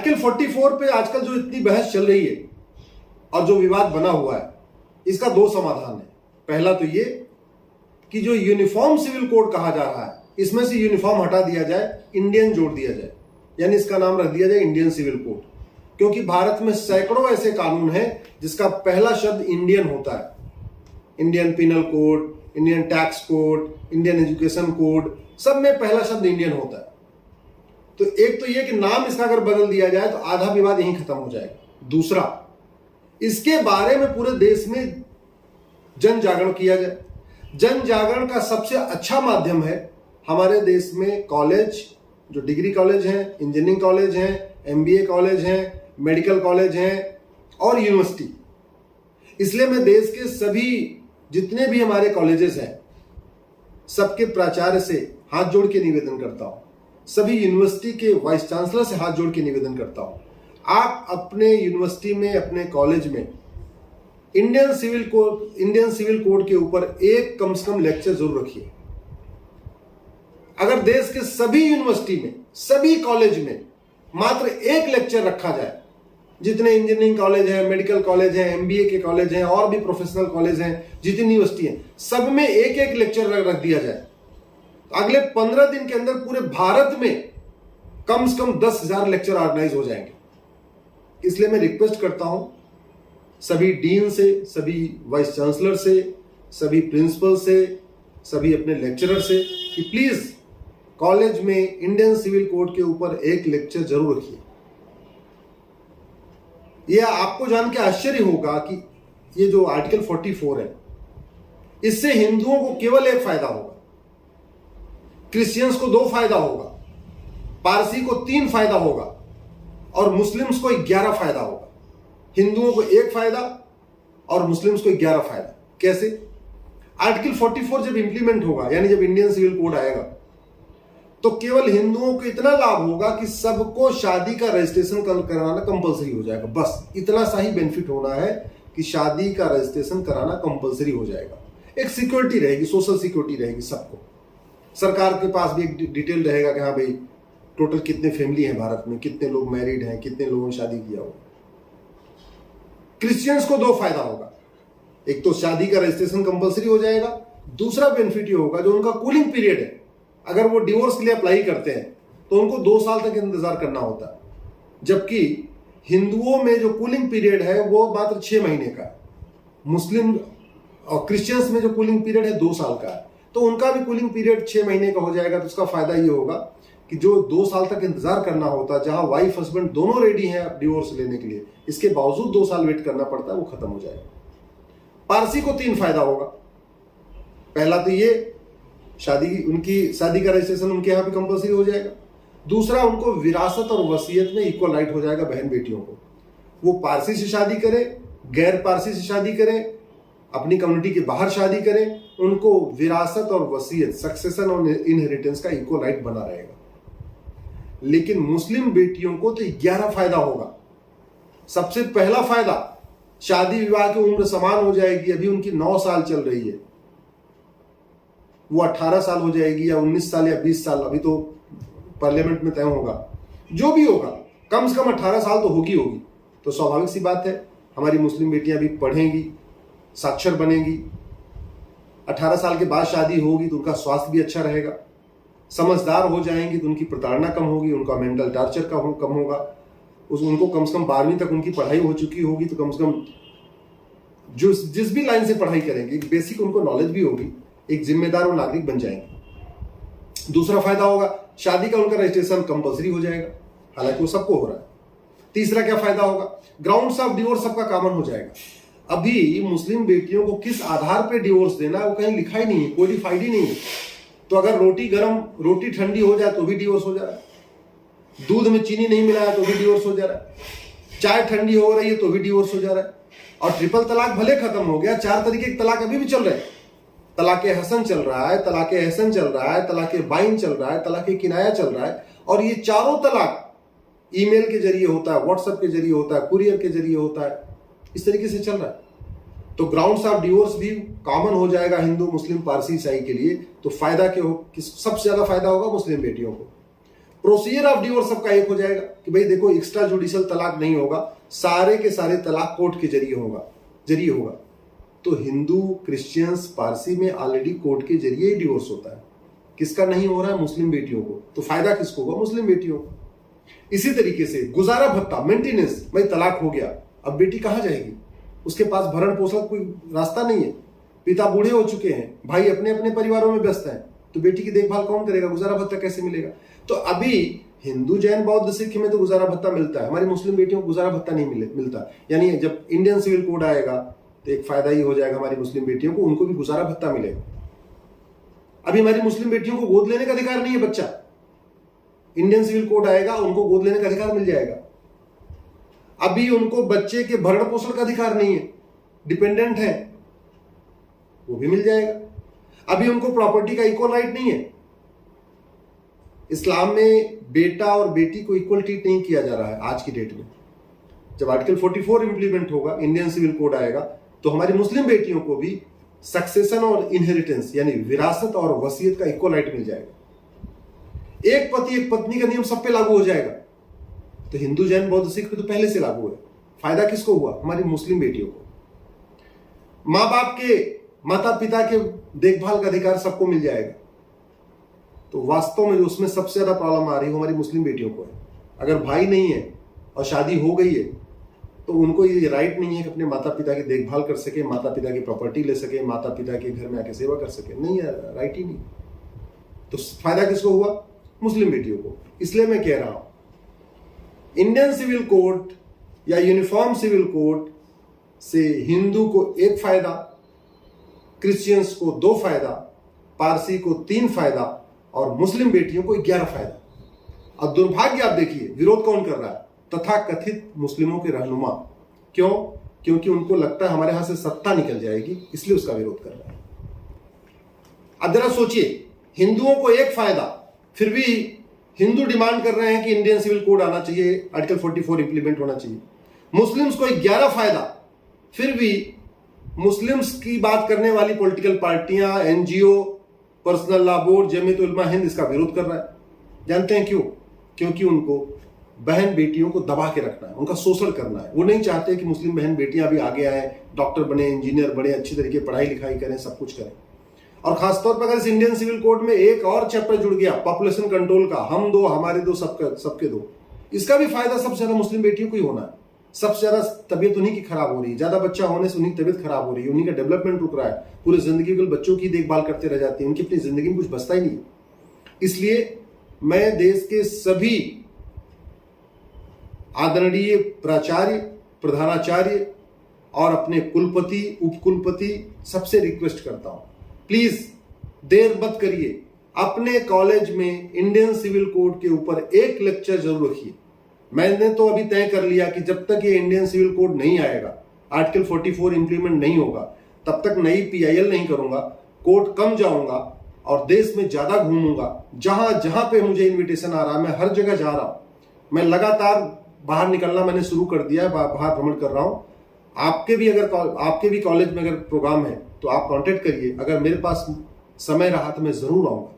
Article 44 पे आजकल जो इतनी बहस चल रही है और जो विवाद बना हुआ है, इसका दो समाधान है। पहला तो ये कि जो यूनिफॉर्म सिविल कोड कहा जा रहा है, इसमें से यूनिफॉर्म हटा दिया जाए, इंडियन जोड़ दिया जाए, यानी इसका नाम रख दिया जाए इंडियन सिविल कोड। क्योंकि भारत में सैकड़ों ऐसे कानून हैं जिसका पहला शब्द इंडियन होता है। Indian penal code, Indian tax code, Indian education code, सब में पहला शब्द इंडियन होता है। तो एक तो यह कि नाम इसका अगर बदल दिया जाए तो आधा विवाद यहीं खत्म हो जाएगा। दूसरा, इसके बारे में पूरे देश में जन जागरण किया जाए। जन जागरण का सबसे अच्छा माध्यम है हमारे देश में कॉलेज, जो डिग्री कॉलेज हैं, इंजीनियरिंग कॉलेज हैं, एमबीए कॉलेज हैं, मेडिकल कॉलेज हैं और यूनिवर्सिटी। इसलिए मैं देश के सभी जितने भी हमारे कॉलेजेस हैं, सबके प्राचार्य से हाथ जोड़ के निवेदन करता हूं, सभी यूनिवर्सिटी के वाइस चांसलर से हाथ जोड़ के निवेदन करता हूं, आप अपने यूनिवर्सिटी में, अपने कॉलेज में इंडियन सिविल कोड के ऊपर एक कम से कम लेक्चर जरूर रखिए। अगर देश के सभी यूनिवर्सिटी में, सभी कॉलेज में मात्र एक लेक्चर रखा जाए, जितने इंजीनियरिंग कॉलेज हैं, मेडिकल कॉलेज हैं, एमबीए के कॉलेज हैं और भी प्रोफेशनल कॉलेज हैं, जितनी यूनिवर्सिटी हैं, सब में एक एक लेक्चर रख दिया जाए, तो अगले 15 दिन के अंदर पूरे भारत में कम से कम 10,000 लेक्चर ऑर्गेनाइज हो जाएंगे। इसलिए मैं रिक्वेस्ट करता हूं सभी डीन से, सभी वाइस चांसलर से, सभी प्रिंसिपल से, सभी अपने लेक्चरर से कि प्लीज कॉलेज में इंडियन सिविल कोड के ऊपर एक लेक्चर जरूर रखिए। यह आपको जान के आश्चर्य होगा कि ये जो आर्टिकल 44 है, इससे हिंदुओं को केवल एक फायदा होगा, क्रिश्चियंस को 2 फायदा होगा, पारसी को 3 फायदा होगा और मुस्लिम्स को 11 फायदा होगा। हिंदुओं को 1 फायदा और मुस्लिम्स को 11 फायदा। कैसे? आर्टिकल 44 जब इंप्लीमेंट होगा, यानी जब इंडियन सिविल कोड आएगा, तो केवल हिंदुओं को इतना लाभ होगा कि सबको शादी का रजिस्ट्रेशन कराना कंपलसरी हो जाएगा। बस इतना सा ही बेनिफिट होना है कि शादी का रजिस्ट्रेशन कराना कंपलसरी हो जाएगा। एक सिक्योरिटी रहेगी, सोशल सिक्योरिटी रहेगी सबको। सरकार के पास भी एक डिटेल रहेगा कि हाँ भाई टोटल कितने फैमिली हैं भारत में, कितने लोग मैरिड हैं, कितने लोगों ने शादी किया हो। क्रिश्चियंस को 2 फायदा होगा, एक तो शादी का रजिस्ट्रेशन कंपलसरी हो जाएगा, दूसरा बेनिफिट ये होगा जो उनका कूलिंग पीरियड है, अगर वो डिवोर्स के लिए अप्लाई करते हैं तो उनको 2 साल तक इंतजार करना होता है, जबकि हिंदुओं में जो कूलिंग पीरियड है वो मात्र 6 महीने का है। मुस्लिम और क्रिश्चियंस में जो कूलिंग पीरियड है 2 साल का है, तो उनका भी कूलिंग पीरियड 6 महीने का हो जाएगा। तो उसका फायदा ये होगा कि जो 2 साल तक इंतजार करना होता है, जहां वाइफ हस्बैंड दोनों रेडी हैं डिवोर्स लेने के लिए, इसके बावजूद 2 साल वेट करना पड़ता है, वो खत्म हो जाएगा। पारसी को 3 फायदा होगा। पहला तो ये उनकी शादी का रजिस्ट्रेशन उनके यहाँ भी कंपलसरी हो जाएगा। दूसरा, उनको विरासत और वसीयत में इक्वल राइट हो जाएगा बहन बेटियों को। वो पारसी से शादी करें, गैर पारसी से शादी करें, अपनी कम्युनिटी के बाहर शादी करें, उनको विरासत और वसीयत, सक्सेशन और इनहेरिटेंस का इक्वल राइट बना रहेगा। लेकिन मुस्लिम बेटियों को तो 11 फायदा होगा। सबसे पहला फायदा, शादी विवाह की उम्र समान हो जाएगी। अभी उनकी 9 साल चल रही है, वो 18 साल हो जाएगी या 19 साल या 20 साल, अभी तो पार्लियामेंट में तय होगा। जो भी होगा, कम से कम 18 साल तो होगी। तो स्वाभाविक सी बात है हमारी मुस्लिम बेटियां भी पढ़ेंगी, साक्षर बनेंगी। 18 साल के बाद शादी होगी तो उनका स्वास्थ्य भी अच्छा रहेगा। समझदार हो जाएंगी तो उनकी प्रताड़ना कम होगी, उनका मेंटल टॉर्चर कम होगा। उनको कम से कम 12वीं तक उनकी पढ़ाई हो चुकी होगी, तो कम से कम जिस भी लाइन से पढ़ाई करेंगे, बेसिक उनको नॉलेज भी होगी, एक जिम्मेदार और नागरिक बन जाएंगे। दूसरा फायदा होगा, शादी का उनका रजिस्ट्रेशन कंपलसरी हो जाएगा, हालांकि वो सबको हो रहा है। तीसरा क्या फायदा होगा, ग्राउंड्स ऑफ डिवोर्स सबका कॉमन हो जाएगा। अभी मुस्लिम बेटियों को किस आधार पर डिवोर्स देना है वो कहीं लिखा ही नहीं है, कोडिफाइड ही नहीं है। तो अगर रोटी ठंडी हो जाए तो भी डिवोर्स हो जा रहा है, दूध में चीनी नहीं मिलाया तो भी डिवोर्स हो जा रहा है, चाय ठंडी हो रही है तो भी डिवोर्स हो जा रहा है। और ट्रिपल तलाक भले खत्म हो गया, 4 तरीके के तलाक अभी भी चल रहे हैं। तलाके हसन चल रहा है, तलाके एहसन चल रहा है, तलाके बाइन चल रहा है, तलाके किनाया चल रहा है। और ये चारों तलाक ईमेल के जरिए होता है, व्हाट्सएप के जरिए होता है, कुरियर के जरिए होता है, इस तरीके से चल रहा है। तो ग्राउंड्स ऑफ डिवोर्स भी कॉमन हो जाएगा हिंदू, मुस्लिम, पारसी, ईसाई के लिए। तो फायदा क्या हो, सबसे ज्यादा फायदा होगा मुस्लिम बेटियों को। प्रोसीजर ऑफ डिवोर्स सबका एक हो जाएगा कि भाई देखो एक्स्ट्रा जुडिशियल तलाक नहीं होगा, सारे के सारे तलाक कोर्ट के जरिए होगा। तो हिंदू, क्रिश्चियंस, पारसी में ऑलरेडी कोर्ट के जरिए ही डिवोर्स होता है। किसका नहीं हो रहा है? मुस्लिम बेटियों को। तो फायदा किसको होगा? मुस्लिम बेटियों को। इसी तरीके से गुजारा भत्ता, मेंटेनेंस, भाई तलाक हो गया, अब बेटी कहां जाएगी? उसके पास भरण पोषण कोई रास्ता नहीं है, पिता बूढ़े हो चुके हैं, भाई अपने अपने परिवारों में व्यस्त हैं, तो बेटी की देखभाल कौन करेगा? गुजारा भत्ता कैसे मिलेगा? तो अभी हिंदू, जैन, बौद्ध, सिख में तो गुजारा भत्ता मिलता है, हमारी मुस्लिम बेटियों को गुजारा भत्ता नहीं मिलता। यानी जब इंडियन सिविल कोड आएगा तो एक फायदा ही हो जाएगा हमारी मुस्लिम बेटियों को, उनको भी गुजारा भत्ता मिलेगा। अभी हमारी मुस्लिम बेटियों को गोद लेने का अधिकार नहीं है बच्चा, इंडियन सिविल कोड आएगा उनको गोद लेने का अधिकार मिल जाएगा। अभी उनको बच्चे के भरण पोषण का अधिकार नहीं है, डिपेंडेंट है, वो भी मिल जाएगा। अभी उनको प्रॉपर्टी का इक्वल राइट नहीं है। इस्लाम में बेटा और बेटी को इक्वल ट्रीट नहीं किया जा रहा है आज की डेट में। जब आर्टिकल 44 इंप्लीमेंट होगा, इंडियन सिविल कोड आएगा, तो हमारी मुस्लिम बेटियों को भी सक्सेशन और इनहेरिटेंस यानी विरासत और वसीयत का इक्वल राइट मिल जाएगा। एक पति एक पत्नी का नियम सब पे लागू हो जाएगा। तो हिंदू, जैन, बौद्ध, सिख पे तो पहले से लागू है। फायदा किसको हुआ? हमारी मुस्लिम बेटियों को। मां बाप के, माता पिता के देखभाल का अधिकार सबको मिल जाएगा। तो वास्तव में उसमें सबसे ज्यादा प्रॉब्लम आ रही है हमारी मुस्लिम बेटियों को है। अगर भाई नहीं है और शादी हो गई है तो उनको ये राइट नहीं है कि अपने माता पिता की देखभाल कर सके, माता पिता की प्रॉपर्टी ले सके, माता पिता के घर में आके सेवा कर सके। नहीं है, राइट ही नहीं। तो फायदा किसको हुआ? मुस्लिम बेटियों को। इसलिए मैं कह रहा हूं इंडियन सिविल कोड या यूनिफॉर्म सिविल कोड से हिंदू को 1 फायदा, क्रिश्चियंस को 2 फायदा, पारसी को 3 फायदा और मुस्लिम बेटियों को 11 फायदा। अब दुर्भाग्य आप देखिए विरोध कौन कर रहा है? तथाकथित मुस्लिमों के रहनुमा। क्यों? क्योंकि उनको लगता है हमारे यहां से सत्ता निकल जाएगी, इसलिए उसका विरोध कर रहा है। अब जरा सोचिए, हिंदुओं को 1 फायदा, फिर भी हिंदू डिमांड कर रहे हैं कि इंडियन सिविल कोड आना चाहिए, आर्टिकल 44 इंप्लीमेंट होना चाहिए। मुस्लिम्स को 11 फायदा, फिर भी मुस्लिम्स की बात करने वाली पॉलिटिकल पार्टियां, NGO, personal law board, Jamiat Ulama Hind इसका विरोध कर रहा है। जानते हैं क्यों? क्योंकि उनको बहन बेटियों को दबा के रखना है, उनका शोषण करना है। वो नहीं चाहते कि मुस्लिम बहन बेटियां भी आगे आए, डॉक्टर बने, इंजीनियर बने, अच्छी तरीके पढ़ाई लिखाई करें, सब कुछ करें। और खासतौर पर अगर इस इंडियन सिविल कोड में एक और चैप्टर जुड़ गया पॉपुलेशन कंट्रोल का, हम 2 हमारे 2 सबके 2, इसका भी फायदा सबसे ज्यादा मुस्लिम बेटियों को ही होना है। सबसे ज्यादा तबीयत उन्हीं की खराब हो रही है, ज्यादा बच्चा होने से उन्हीं की तबीयत खराब हो रही है, उन्हीं का डेवलपमेंट रुक रहा है, पूरी जिंदगी के बच्चों की देखभाल करते रह जाते हैं, उनकी अपनी जिंदगी में कुछ बचता ही नहीं है। इसलिए मैं देश के सभी आदरणीय प्राचार्य, प्रधानाचार्य और अपने कुलपति, उपकुलपति सबसे रिक्वेस्ट करता हूं, प्लीज देर मत करिए, अपने कॉलेज में इंडियन सिविल कोड के ऊपर 1 लेक्चर जरूर रखिए। मैंने तो अभी तय कर लिया कि जब तक ये इंडियन सिविल कोड नहीं आएगा, आर्टिकल 44 इंप्लीमेंट नहीं होगा, तब तक नई PIL नहीं करूंगा, कोर्ट कम जाऊंगा और देश में ज्यादा घूमूंगा। जहां जहां पे मुझे इन्विटेशन आ रहा है मैं हर जगह जा रहा हूं। मैं लगातार बाहर निकलना मैंने शुरू कर दिया है, बाहर भ्रमण कर रहा हूं। आपके भी कॉलेज में अगर प्रोग्राम है तो आप कांटेक्ट करिए। अगर मेरे पास समय रहा तो मैं जरूर आऊंगा।